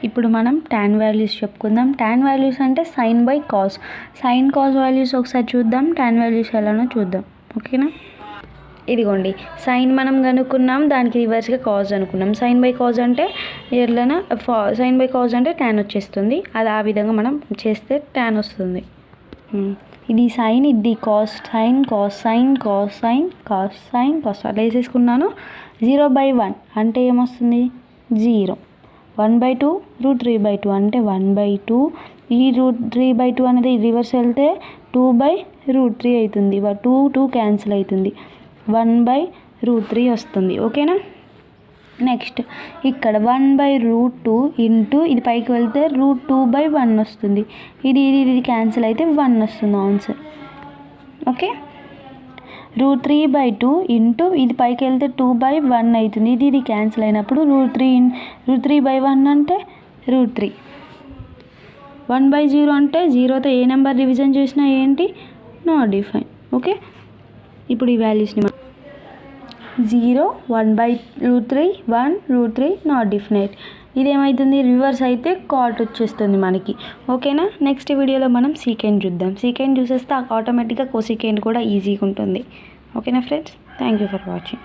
ఇప్పుడు మనం tan values చెప్పుకుందాం. tan వాల్యూస్ అంటే sin by cos. sin cos values ఒకసారి చూద్దాం. tan వాల్యూస్ ఎలానో చూద్దాం. ఓకేనా? ఇదిగోండి సైన్ మనం కనుక్కున్నాం, దానికి రివర్స్గా కాజ్ అనుకున్నాం. సైన్ బై కాజ్ అంటే ఎట్లనా సైన్ బై కాజ్ అంటే tan వచ్చేస్తుంది. అది ఆ విధంగా మనం చేస్తే tan వస్తుంది. ఇది సైన్, ఇది cos, sine cos, sine cos, sine cos, sine cos అట్లా వేసేసుకున్నాను. 0/1 అంటే ఏమొస్తుంది? 0. 1/2 √3/2 అంటే 1/2. ఈ √3/2 అనేది రివర్స్ వెళ్తే 2/√3 అవుతుంది. 2 క్యాన్సిల్ అవుతుంది. 1/√3 వస్తుంది. ఓకేనా? నెక్స్ట్ ఇక్కడ 1/√2 ఇంటూ ఇది పైకి వెళ్తే √2/1 వస్తుంది. ఇది క్యాన్సిల్ అయితే 1 వస్తుంది ఆన్సర్. ఓకే, √3/2 ఇంటూ ఇది పైకి వెళ్తే 2/1 అవుతుంది. ఇది క్యాన్సిల్ అయినప్పుడు √3/1 అంటే √3. 1/0 అంటే 0తో ఏ నెంబర్ డివిజన్ చేసినా ఏంటి? Not define. ఓకే, ఇప్పుడు ఈ వాల్యూస్ని 0, 1/√3, 1, √3 నాట్ డిఫైనైట్. ఇదేమవుతుంది? రివర్స్ అయితే కాట్ వచ్చేస్తుంది మనకి. ఓకేనా? నెక్స్ట్ వీడియోలో మనం సీకెండ్ చూద్దాం. సీకెండ్ చూసేస్తే ఆటోమేటిక్గా కోసీకెండ్ కూడా ఈజీగా ఉంటుంది. ఓకేనా friends? Thank you for watching.